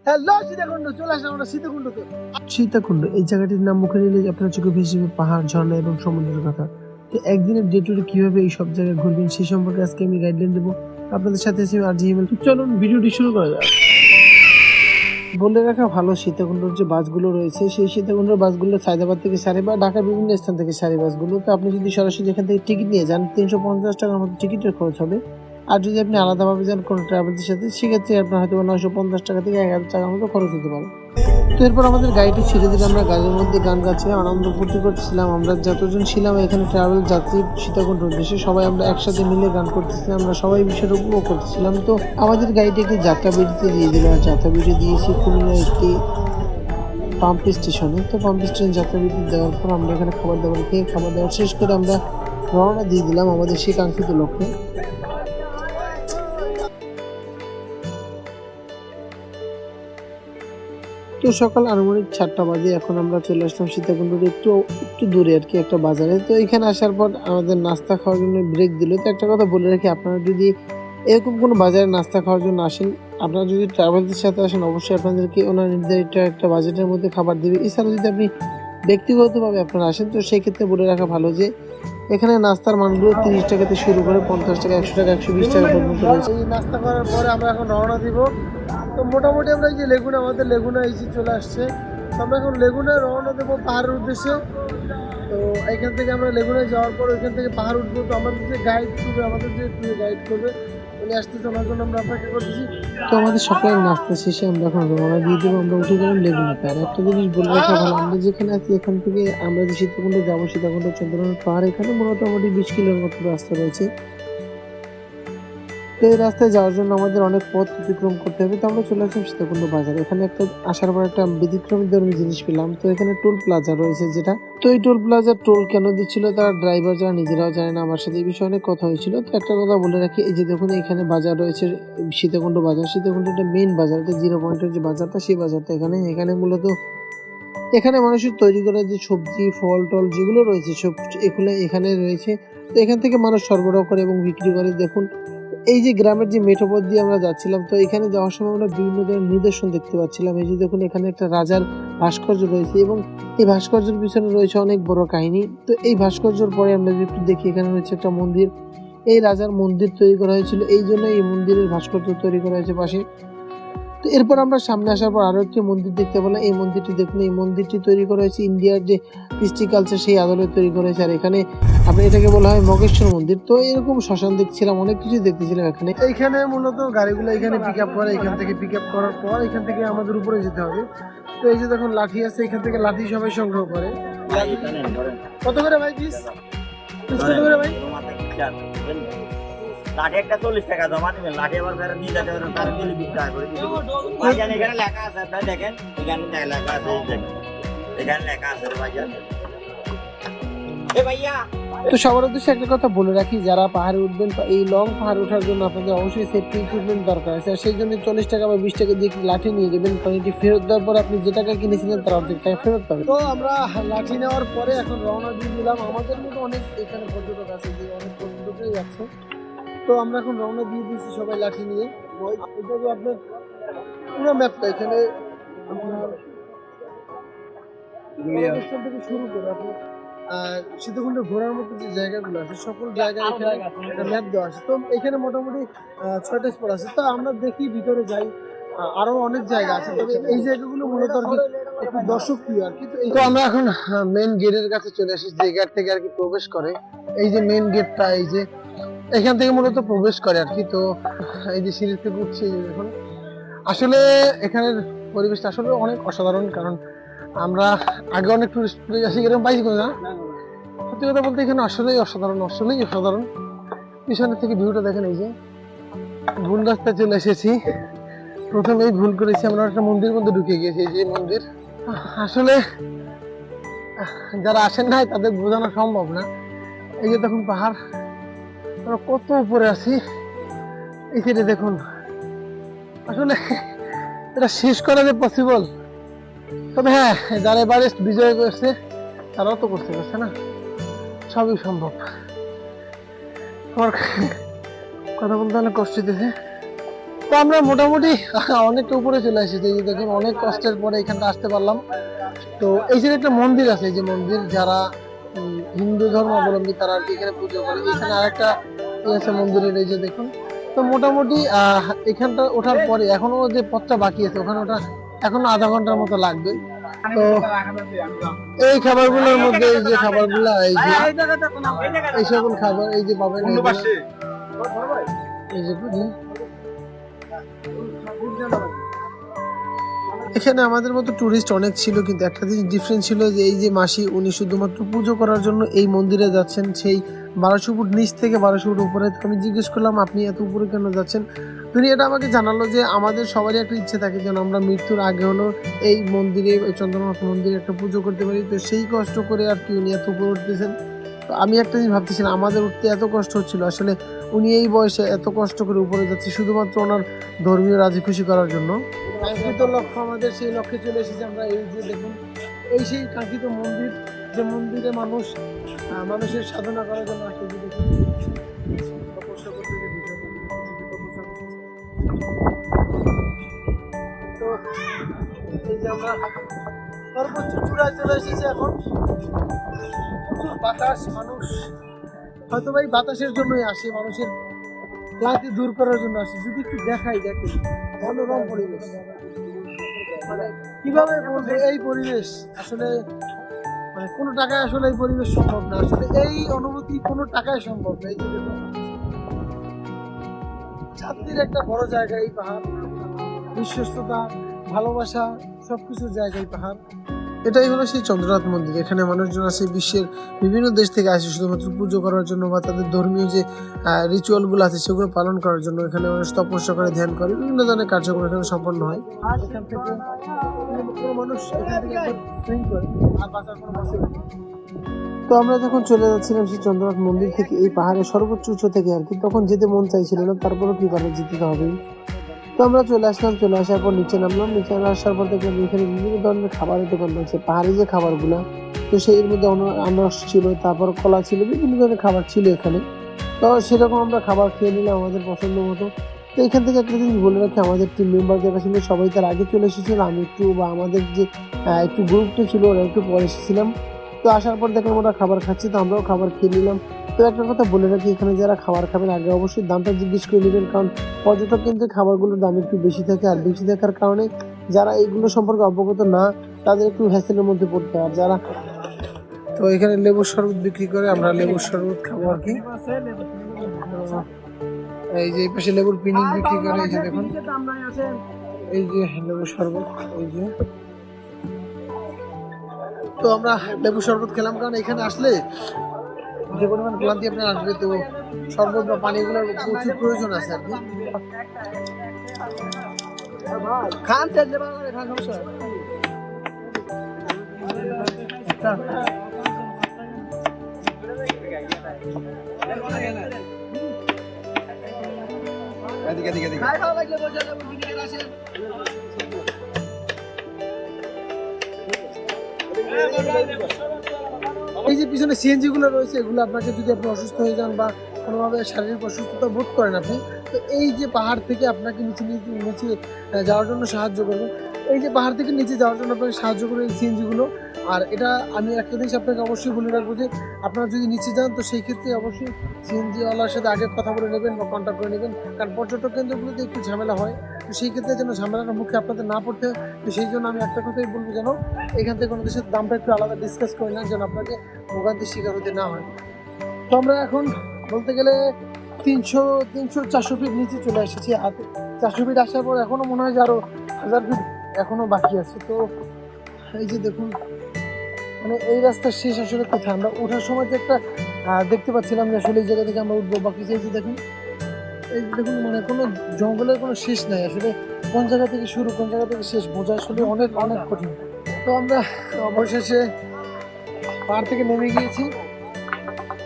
Hello Sitakunda, চলে আসলাম আমরা সীতাকুণ্ডতে। সীতাকুণ্ড এই জায়গাটির নাম মুখে নিলে আপনার চোখে ভেসে যাবে পাহাড়, ঝর্ণা এবং সমুদ্রের কথা। তো একদিনের ডে টুরে কিভাবে এই সব জায়গায় ঘুরবেন সেই সম্পর্কে আজকে আমি গাইডলাইন দেবো। আপনাদের সাথে আছি আর জিএমএল। চলুন ভিডিওটি শুরু করা যাক। বলে রাখা ভালো, সীতাকুণ্ডর যে বাসগুলো রয়েছে সেই সীতাকুণ্ডের বাসগুলো সায়দাবাদ থেকে সারি বা ঢাকার বিভিন্ন স্থান থেকে সারি বাসগুলো। তো আপনি যদি সরাসরি এখান থেকে টিকিট নিয়ে যান 350 টাকার মতো টিকিটের খরচ হবে। আর যদি আপনি আলাদাভাবে যান কোনো ট্রাভেলসের সাথে সেক্ষেত্রে আপনার হয়তো 950 টাকা থেকে 1000 টাকার মতো খরচ হতে পারে। তো এরপর আমাদের গাড়িটি ছেড়ে দিলে আমরা গাড়ির মধ্যে গান গাচ্ছিলাম, আনন্দ ফুর্তি করতেছিলাম। আমরা যতজন ছিলাম এখানে ট্রাভেল যাত্রী সীতাকুণ্ড উদ্দেশ্যে সবাই আমরা একসাথে মিলে গান করতেছিলাম, আমরা সবাই বিষয়টা উপভোগ করতেছিলাম। তো আমাদের গাড়িটাকে যাত্রা বিরতি দিয়ে দিল, আর যাত্রা বিরতি দিয়েছি খুলনা একটি পাম্প স্টেশনে। তো পাম্প স্টেশনে যাত্রা বিরতি দেওয়ার পর আমরা এখানে খাবার দাবার খেয়ে খাবার দাবার শেষ করে আমরা রওনা দিয়ে দিলাম আমাদের সেই কাঙ্ক্ষিত লক্ষ্যে। তো সকাল আনুমানিক 7টা বাজে, এখন আমরা চলে আসলাম সীতাকুণ্ডের একটু দূরে আর কি একটা বাজারে। তো এখানে আসার পর আমাদের নাস্তা খাওয়ার জন্য ব্রেক দিল। তো একটা কথা বলে রাখি, আপনারা যদি এরকম কোনো বাজারে নাস্তা খাওয়ার জন্য আসেন, আপনারা যদি ট্রাভেলসের সাথে আসেন অবশ্যই আপনাদেরকে ওনার নির্ধারিত একটা বাজেটের মধ্যে খাবার দেবে। এছাড়া যদি আপনি ব্যক্তিগতভাবে আপনারা আসেন তো সেই ক্ষেত্রে বলে রাখা ভালো যে এখানে নাস্তার মানগুলো 30 টাকাতে শুরু করে 50 টাকা, 100 টাকা, 120 টাকা পর্যন্ত রয়েছে। এই নাস্তা করার পরে আমরা এখন রওনা দিব। তো মোটামুটি আমরা এই যে লেগুনা, আমাদের লেগুনা এসে চলে আসছে। তো আমরা এখন লেগুনায় রওনা দেবো পাহাড়ের উদ্দেশ্যে। তো এখান থেকে আমরা লেগুনায় যাওয়ার পর ওইখান থেকে পাহাড় উঠবো। তো আমাদের যে গাইড করবে, আমাদের যে গাইড করবে উনি আসতেছে, ওনার জন্য আমরা অপেক্ষা করতেছি। তো আমাদের সকালের নাস্তা শেষে আমরা এখন রওনা দিয়ে দেবো, আমরা উঠে গেলাম লেগুনাতে। আর একটা জিনিস বলে রাখা ভালো, আমরা যেখানে আছি এখান থেকে আমরা যে সীতাকুণ্ড যাবো, সীতাকুণ্ড চন্দ্রনাথ পাহাড়, এখানে মোটামুটি 20 কিলোর মতো রাস্তা রয়েছে। তো এই রাস্তায় যাওয়ার জন্য আমাদের অনেক পথ অতিক্রম করতে হবে। তো আমরা চলে আসলাম সীতাকুণ্ড বাজার। এখানে একটা আসার পর একটা ব্যতিক্রমী ধর্মী জিনিস পেলাম। তো এখানে টোল প্লাজা রয়েছে যেটা, তো এই টোল প্লাজার টোল কেন দিচ্ছিল তারা ড্রাইভার যারা নিজেরাও জানে না। আমার সাথে এই বিষয়ে অনেক কথা হয়েছিল। তো একটা কথা বলে রাখি, এই যে দেখুন এখানে বাজার রয়েছে সীতাকুণ্ড বাজার। সীতাকুণ্ড একটা মেইন বাজার, এটা 0 পয়েন্টের যে বাজারটা সেই বাজারটা এখানে মূলত এখানে মানুষের তৈরি করা যে সবজি ফল টল যেগুলো রয়েছে সব এগুলো এখানে রয়েছে। তো এখান থেকে মানুষ সরবরাহ করে এবং বিক্রি করে। দেখুন এই যে গ্রামের যে মেঠো পথ দিয়ে আমরা যাচ্ছিলাম, তো এখানে যাওয়ার সময় আমরা বিভিন্ন ধরনের নিদর্শন দেখতে পাচ্ছিলাম। এই যে দেখুন এখানে একটা রাজার ভাস্কর্য রয়েছে এবং এই ভাস্কর্যের পিছনে রয়েছে অনেক বড় কাহিনী। তো এই ভাস্কর্যের পরে আমরা যদি একটু দেখি, এখানে রয়েছে একটা মন্দির। এই রাজার মন্দির তৈরি করা হয়েছিল, এই জন্য এই মন্দিরের ভাস্কর্য তৈরি করা হয়েছে পাশে। তো এরপর আমরা সামনে আসার পর আরো একটি মন্দির দেখতে পেলাম। এই মন্দিরটি দেখুন, এই মন্দিরটি তৈরি করা হয়েছে ইন্ডিয়ার যে কৃষ্টি কালচার সেই আদলে তৈরি করা হয়েছে। আর এখানে আপনি এটাকে বলা হয় মগেশ্বর মন্দির। তো এরকম শ্মশান দেখছিলাম, অনেক কিছু দেখতেছিলাম এখানে। এইখানে মূলত গাড়িগুলো এখানে পিক আপ করে, এখান থেকে পিক আপ করার পর এখান থেকে আমাদের উপরে যেতে হবে। তো এই যে দেখুন লাঠি আছে, এখান থেকে লাঠি সবাই সংগ্রহ করে। কত করে ভাই পিস? কত করে ভাই? লাঠি একটা 40 টাকা জমা দিবেন, লাঠি আবার ফেরত দিয়ে যেতে পারেন, তার দিলে 20 টাকা করে দিবেন। এখানে লেখা আছে, আপনারা দেখেন এখানে লেখা আছে, এখানে লেখা আছে ভাইয়া। এ ভাইয়া, তো সবার উদ্দেশ্যে একটা কথা বলে রাখি, যারা পাহাড়ে উঠবেন এই লং পাহাড় ওঠার জন্য আপনাদের অবশ্যই সেফটি ইকুইপমেন্ট দরকার আছে। আর সেই জন্য 40 টাকা বা 20 টাকা দিয়ে লাঠি নিয়ে যাবেন, কারণ এটি ফেরত দেওয়ার পর আপনি যে টাকা কিনেছিলেন তার অর্ধেক টাকা ফেরত পাবেন। তো আমরা লাঠি নেওয়ার পরে এখন রওনা দিয়ে দিলাম। আমাদের মতো অনেক এখানে পর্যটক আছে, যে অনেক পর্যটকই যাচ্ছে। তো আমরা এখন রওনা দিয়ে দিয়েছি সবাই লাঠি নিয়ে। এটা যে আপনার পুরো ম্যাপটা এখানে আপনার স্টেশন থেকে শুরু করে আপনার সীতাকুণ্ডে ঘোরার মতো যে জায়গাগুলো আছে সকল জায়গায় এখানে একটা ম্যাপ দেওয়া আছে। তো এখানে মোটামুটি 6টা স্পট আছে। তো আমরা দেখি ভিতরে যাই, আরো অনেক জায়গা আছে, তবে এই জায়গাগুলো মূলত আর কি একটু দর্শক প্রিয় আর কি। তো আমরা এখন মেইন গেটের কাছে চলে এসেছি, যে গেট থেকে আর কি প্রবেশ করে। এই যে মেইন গেটটা, এই যে এখান থেকে মূলত প্রবেশ করে আর কি। তো এই যে সিঁড়ি থেকে উঠছে, এই যে দেখুন আসলে এখানের পরিবেশটা আসলে অনেক অসাধারণ। কারণ আমরা আগে অনেক টুরিস্ট প্লেস আসি, এরকম পাইছি না। সত্যি কথা বলতে এখানে আসলেই অসাধারণ। পিছনের থেকে ভিউটা দেখেন। এই যে ভুল রাস্তায় চলে এসেছি, প্রথমেই ভুল করেছি, আমরা একটা মন্দিরের মধ্যে ঢুকে গেছি। এই যে মন্দির, আসলে যারা আসেন নাই তাদের বোঝানো সম্ভব না। এই যে দেখুন পাহাড়, আমরা কত উপরে আছি। এই সাইডে দেখুন, আসলে এটা শেষ করা যে পসিবল, তবে হ্যাঁ যারা এবারে বিজয় করছে তারাও তো করতে পারছে না, সবই সম্ভব। আমার কথা বলতে অনেক কষ্ট দিতেছে। তো আমরা মোটামুটি অনেকটা উপরে চলে এসেছি, এই যে দেখুন অনেক কষ্টের পরে এখানটা আসতে পারলাম। তো এই যে একটা মন্দির আছে, এই যে মন্দির যারা হিন্দু ধর্মাবলম্বী তারা আর কি এখানে পুজো করে। এখানে আরেকটা আছে মন্দিরের, এই যে দেখুন। তো মোটামুটি এখানটা ওঠার পরে এখনো যে পথটা বাকি আছে, ওখানে ওটা এখনো আধা ঘন্টার মতো লাগবে। তো এই খাবারগুলোর মধ্যে এই যে খাবারগুলা, এই যে এই সকল খাবার এই যে পাবেন, এই যে এখানে আমাদের মতো টুরিস্ট অনেক ছিল, কিন্তু একটা জিনিস ডিফারেন্স ছিল যে এই যে মাসি উনি শুধুমাত্র পুজো করার জন্য এই মন্দিরে যাচ্ছেন, সেই 1200 ফুট নিচ থেকে 1200 ফুট উপরে। তো আমি জিজ্ঞেস করলাম আপনি এত উপরে কেন যাচ্ছেন? তিনি এটা আমাকে জানালো যে আমাদের সবারই একটা ইচ্ছে থাকে যেন আমরা মৃত্যুর আগে হলো এই মন্দিরে, চন্দ্রনাথ মন্দিরে একটা পুজো করতে পারি। তো সেই কষ্ট করে আর কি উনি এত উপরে উঠতেছেন। তো আমি একটা জিনিস ভাবতেছিলাম, আমাদের উঠতে এত কষ্ট হচ্ছিল, আসলে উনি এই বয়সে এত কষ্ট করে উপরে যাচ্ছে শুধুমাত্র ওনার ধর্মীয় রাজি খুশি করার জন্য। কাঙ্ক্ষিত লক্ষ্য আমাদের, সেই লক্ষ্যে চলে এসেছি আমরা। এই যে দেখুন এই সেই কাঙ্ক্ষিত মন্দির, যে মন্দিরে মানুষ মানুষের সাধনা করার জন্য আসে। যে দেখুন তপস্যা করতে, যে তপস্যা করছে। তো এই যে আমরা সর্বোচ্চ চূড়ায় চলে এসেছি এখন। প্রচুর বাতাস, মানুষ হয়তো ভাই বাতাসের জন্যই আসে, মানুষের ক্লান্তি দূর করার জন্য আসে। যদি একটু দেখাই, দেখে মনোরম পরিবেশ, মানে কিভাবে বলবো, এই পরিবেশ আসলে মানে কোনো টাকায় আসলে এই পরিবেশ সম্ভব না, আসলে এই অনুভূতি কোনো টাকায় সম্ভব না। এই যে দেখুন শান্তির একটা বড় জায়গা এই পাহাড়, বিশ্বস্ততা, ভালোবাসা সবকিছুর জায়গায় পাহাড়। এটাই হলো সেই চন্দ্রনাথ মন্দির। এখানে মানুষজন আসে বিশ্বের বিভিন্ন দেশ থেকে আসে শুধুমাত্র পুজো করার জন্য বা তাদের ধর্মীয় যে রিচুয়ালগুলো আছে সেগুলো পালন করার জন্য। এখানে মানুষ তপস্যা করে, ধ্যান করে, বিভিন্ন ধরনের কার্যক্রম এখানে সম্পন্ন হয়। আর এখান থেকে কোনো মানুষ এখান থেকে সুইং করে আর বাঁচার কোনো বাসে। তো আমরা যখন চলে যাচ্ছিলাম সেই চন্দ্রনাথ মন্দির থেকে এই পাহাড়ের সর্বোচ্চ উচ্চ থেকে আর কি, তখন যেতে মন চাইছিল না, তারপরেও কি করে যেতে তো হবেই। তো আমরা চলে আসলাম, চলে আসার পর নিচে নামলাম। নিচে আসার পর দেখলাম এখানে বিভিন্ন ধরনের খাবারের দোকান রয়েছে, পাহাড়ি যে খাবারগুলো। তো সেই মধ্যে আনারস ছিল, তারপর কলা ছিল, বিভিন্ন ধরনের খাবার ছিল এখানে। তো সেরকম আমরা খাবার খেয়ে নিলাম আমাদের পছন্দ মতো। তো এখান থেকে একটা জিনিস বলে রাখি, আমাদের টিম মেম্বার যারা ছিল সবাই তার আগে চলে এসেছিল, আমি একটু বা আমাদের যে একটু গ্রুপটা ছিল ওরা একটু পরে এসেছিলাম। তো আসার পর দেখলাম ওরা খাবার খাচ্ছি, তো আমরাও খাবার খেয়ে নিলাম। তো একটা কথা বলে রাখি, এখানে যারা খাবার খাবেন আগে অবশ্যই দামটা জিজ্ঞেস করে নেবেন, কারণ পর্যটক কিন্তু খাবারগুলোর দাম একটু বেশি থাকে, আর বেশি থাকার কারণে যারা এইগুলো সম্পর্কে অবগত না তাদের একটু হ্যাসেলের মধ্যে পড়তে হয়। আর যারা তো এখানে লেবুর শরবত বিক্রি করে, আমরা লেবুর শরবত খাবো আর কি। এই যে এই পাশে লেবুর পিনিক বিক্রি করে, এই যে দেখুন এই যে লেবুর শরবত, এই যে। তো আমরা লেবু শরবত খেলাম, কারণ এখানে আসলে যে পরিমাণ ক্লান্তি আপনার আসবে, তো শরবত বা পানিগুলোর প্রচুর প্রয়োজন আছে আর কি। খান খান সমস্যা এই যে পিছনে সিএনজি গুলো রয়েছে, এগুলো আপনাকে যদি আপনি অসুস্থ হয়ে যান বা কোনোভাবে শারীরিক অসুস্থতা বোধ করেন আপনি, তো এই যে পাহাড় থেকে আপনাকে নিচে নিচে যাওয়ার জন্য সাহায্য করবে। এই যে পাহাড় থেকে নিচে যাওয়ার জন্য আপনাকে সাহায্য করে এই সিএনজি গুলো। আর এটা আমি একটা জিনিস আপনাকে অবশ্যই বলে রাখবো যে আপনারা যদি নিচে যান তো সেই ক্ষেত্রে অবশ্যই সিএনজিওয়ালার সাথে আগে কথা বলে নেবেন বা কন্ট্যাক্ট করে নেবেন, কারণ পর্যটক কেন্দ্রগুলোতে একটু ঝামেলা হয়। তো সেই ক্ষেত্রে যেন ঝামেলার মুখে আপনাদের না পড়তে হয়। তো সেই জন্য আমি একটা কথাই বলবো, যেন এখান থেকে কোনো দেশের দামটা একটু আলাদা ডিসকাস করে নেন, যেন আপনাকে ভোগান্তির শিকার হতে না হয়। তো আমরা এখন বলতে গেলে 300-400 ফিট নিচে চলে এসেছি। আর 400 ফিট আসার পর এখনও মনে হয় যে আরও 1000 ফিট এখনও বাকি আছে। তো এই যে দেখুন, মানে এই রাস্তার শেষ আসলে কোথায়? আমরা ওঠার সময় তো একটা দেখতে পাচ্ছিলাম যে আসলে এই জায়গা থেকে আমরা উঠবো, বাকি এই যে দেখুন, এই যে দেখুন, মানে কোনো জঙ্গলের কোনো শেষ নাই আসলে। কোন জায়গা থেকে শুরু, কোন জায়গা থেকে শেষ বোঝা আসলে অনেক অনেক কঠিন। তো আমরা অবশেষে পাহাড় থেকে নেমে গিয়েছি।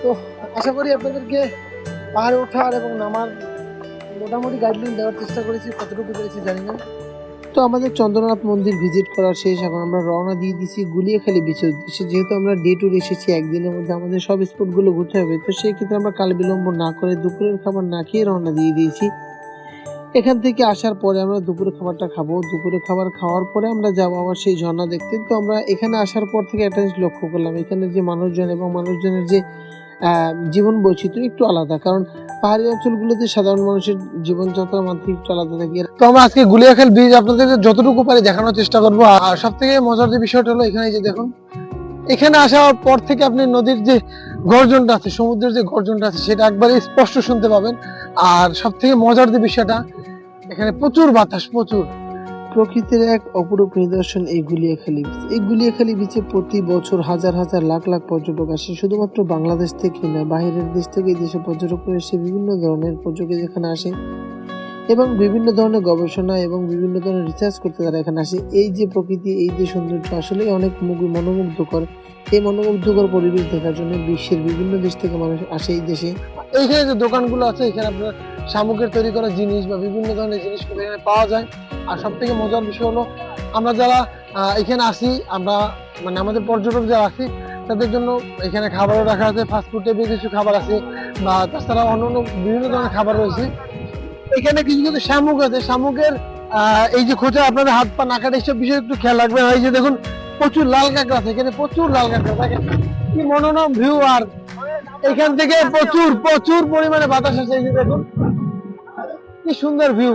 তো আশা করি আপনাদেরকে পাহাড়ে ওঠার এবং নামার মোটামুটি গাইডলাইন দেওয়ার চেষ্টা করেছি, কতটুকু পেরেছি জানি না। তো আমাদের চন্দ্রনাথ মন্দির ভিজিট করার শেষ, এখন আমরা রওনা দিয়ে দিচ্ছি গুলিয়াখালী বিচের উদ্দেশ্যে। যেহেতু আমরা ডে ট্যুর এসেছি, একদিনের মধ্যে আমাদের সব স্পটগুলো ঘুরতে হবে, তো সেই ক্ষেত্রে আমরা কাল বিলম্ব না করে দুপুরের খাবার না খেয়ে রওনা দিয়ে দিয়েছি। এখান থেকে আসার পরে আমরা দুপুরে খাবারটা খাবো, দুপুরে খাবার খাওয়ার পরে আমরা যাবো আবার সেই ঝর্ণা দেখতে। তো আমরা এখানে আসার পর থেকে একটা জিনিস লক্ষ্য করলাম, এখানে যে মানুষজন এবং মানুষজনের যে জীবন বৈচিত্র্য একটু আলাদা, কারণ পাহাড়ি অঞ্চলগুলোতে সাধারণ মানুষের জীবনযাত্রার মাধ্যমে একটু আলাদা থাকে। তো আমরা আজকে গুলিয়াখাল ব্রিজ আপনাদের যতটুকু পারি দেখানোর চেষ্টা করবো। আর সব থেকে মজার যে বিষয়টা হলো এখানে যে দেখুন, এখানে আসার পর থেকে আপনি নদীর যে গর্জনটা আছে, সমুদ্রের যে গর্জনটা আছে সেটা একবারে স্পষ্ট শুনতে পাবেন। আর সব থেকে মজার যে বিষয়টা, এখানে প্রচুর বাতাস, প্রচুর। প্রকৃতির এক অপরূপ নিদর্শন এই গুলিয়াখালী বীচ। এই গুলিয়াখালী বীচে প্রতি বছর হাজার হাজার লাখ লাখ পর্যটক আসে, শুধুমাত্র বাংলাদেশ থেকে না, বাইরের দেশ থেকে এই দেশে পর্যটকরা এসে বিভিন্ন ধরনের পর্যটক এখানে আসে এবং বিভিন্ন ধরনের গবেষণা এবং বিভিন্ন ধরনের রিসার্চ করতে তারা এখানে আসে। এই যে প্রকৃতি, এই যে সৌন্দর্য আসলে অনেক মনোমুগ্ধকর। এই মনোমুগ্ধকর পরিবেশ দেখার জন্য বিশ্বের বিভিন্ন দেশ থেকে মানুষ আসে এই দেশে। এইখানে যে দোকানগুলো আছে, এখানে আপনার শামুকের তৈরি করা জিনিস বা বিভিন্ন ধরনের জিনিসগুলো এখানে পাওয়া যায়। আর সব থেকে মজার বিষয় হলো, আমরা যারা এখানে আসি, আমরা মানে আমাদের পর্যটক যারা আসি তাদের জন্য এখানে খাবারও রাখা আছে, ফাস্টফুড টাইপের কিছু খাবার আছে বা তাছাড়া অন্যান্য বিভিন্ন ধরনের খাবার রয়েছে। এখানে কিছু কিছু শামুক আছে, শামুকের এই যে খোঁচা আপনাদের হাত পা না কাটে এইসব বিষয়ে একটু খেয়াল রাখবেন। এই যে দেখুন প্রচুর লাল কাঁকড়া আছে, এখানে প্রচুর লাল কাঁকড়া, দেখেন কি মনোরম ভিউ। আর এখান থেকে প্রচুর প্রচুর পরিমাণে বাতাস আছে, এই যে দেখুন কি সুন্দর ভিউ।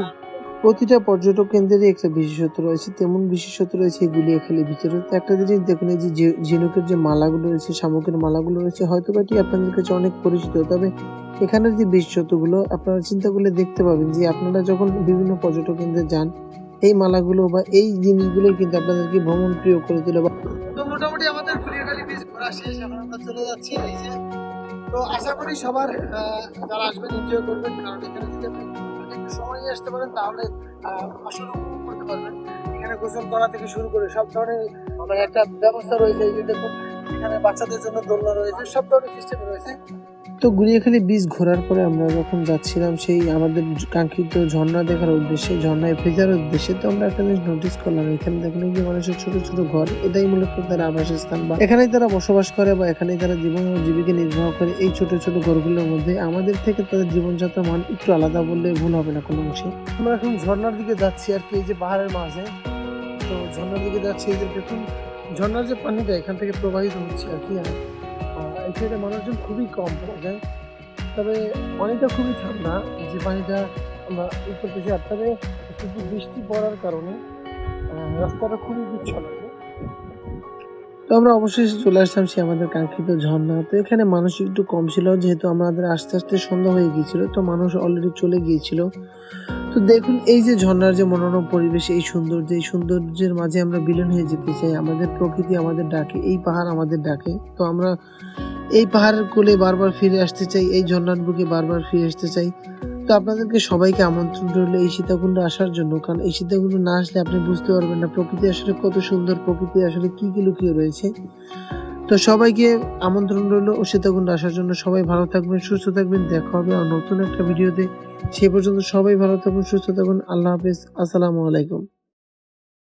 প্রতিটা পর্যটক কেন্দ্রেরই একটা বিশেষত্ব রয়েছে, তেমন বিশেষত্ব রয়েছে এই গুলিয়াখালী ভিতরে। তো একটা জিনিস দেখুন, এই যে ঝিনুকের যে মালাগুলো রয়েছে, শামুকের মালাগুলো রয়েছে, হয়তো বা এটি আপনাদের কাছে অনেক পরিচিত, তবে এখানের যে বিশেষত্বগুলো আপনারা চিন্তা করলে দেখতে পাবেন যে আপনারা যখন বিভিন্ন পর্যটক কেন্দ্রে যান, এই মালাগুলো বা এই জিনিসগুলো কিন্তু আপনাদেরকে ভ্রমণ প্রিয় করে তোলে। তো মোটামুটি আমাদের গুলিয়াখালী বীচ ঘোরা শেষ, এখন আমরা চলে যাচ্ছি এই যে। তো আশা করি সবার যারা আসবেন এনজয় করবেন, কারণ এখানে যদি আপনি একটু সময় নিয়ে আসতে পারেন তাহলে আসলে উপভোগ করতে পারবেন। এখানে গোসল করা থেকে শুরু করে সব ধরনের মানে একটা ব্যবস্থা রয়েছে। এই যে দেখুন, এখানে বাচ্চাদের জন্য দোলনা রয়েছে, সব ধরনের সিস্টেম রয়েছে। তো গুলিয়াখালী বীচ ঘোরার পরে আমরা যখন যাচ্ছিলাম সেই আমাদের কাঙ্ক্ষিত ঝর্ণা দেখার উদ্দেশ্যে, ঝর্ণায় ভেজার উদ্দেশ্যে, তো আমরা একটা জিনিস নোটিস করলাম, এখানে দেখুন যে মানুষের ছোট ছোট ঘর, এটাই মূলত তার আবাসস্থান বা এখানেই তারা বসবাস করে বা এখানেই তারা জীবন ও জীবিকা নির্বাহ করে। এই ছোট ছোট ঘরগুলোর মধ্যে আমাদের থেকে তাদের জীবনযাত্রার মান একটু আলাদা বললে ভুল হবে না কোনো অংশে। আমরা এখন ঝর্ণার দিকে যাচ্ছি আর কি, এই যে পাহাড়ের মাঝে। তো ঝর্ণার দিকে যাচ্ছি, এই যে দেখুন ঝর্ণার যে পানিটা এখান থেকে প্রবাহিত হচ্ছে আর কি। এই সাইডে মানুষজন খুবই কম পাওয়া যায়, তবে পানিটা খুবই ঠান্ডা, যে পানিটা আমরা ই করতেছি। আর তবে শুধু বৃষ্টি পড়ার কারণে রাস্তাটা খুবই পিচ্ছিল। তো আমরা অবশেষে চলে আসলাম সে আমাদের কাঙ্ক্ষিত ঝর্ণা। তো এখানে মানুষ একটু কম ছিল, যেহেতু আমাদের আস্তে আস্তে সন্ধ্যা হয়ে গিয়েছিল, তো মানুষ অলরেডি চলে গিয়েছিল। তো দেখুন এই যে ঝর্ণার যে মনোরম পরিবেশ, এই সৌন্দর্যের মাঝে আমরা বিলীন হয়ে যেতে চাই। আমাদের প্রকৃতি আমাদের ডাকে, এই পাহাড় আমাদের ডাকে। তো আমরা এই পাহাড়ের কোলে বারবার ফিরে আসতে চাই, এই ঝর্ণার বুকে বারবার ফিরে আসতে চাই। তো আপনাদেরকে সবাইকে আমন্ত্রণ রইল এই সীতাকুণ্ডে আসার জন্য, কারণ এই সীতাকুণ্ড না আসলে আপনি বুঝতে পারবেন না প্রকৃতি আসলে কত সুন্দর, প্রকৃতি আসলে কি কি লুকিয়ে রয়েছে। তো সবাইকে আমন্ত্রণ রইল ও সীতাকুণ্ডে আসার জন্য। সবাই ভালো থাকবেন, সুস্থ থাকবেন, দেখা হবে আর নতুন একটা ভিডিওতে। সে পর্যন্ত সবাই ভালো থাকুন, সুস্থ থাকুন। আল্লাহ হাফেজ, আসসালামু আলাইকুম।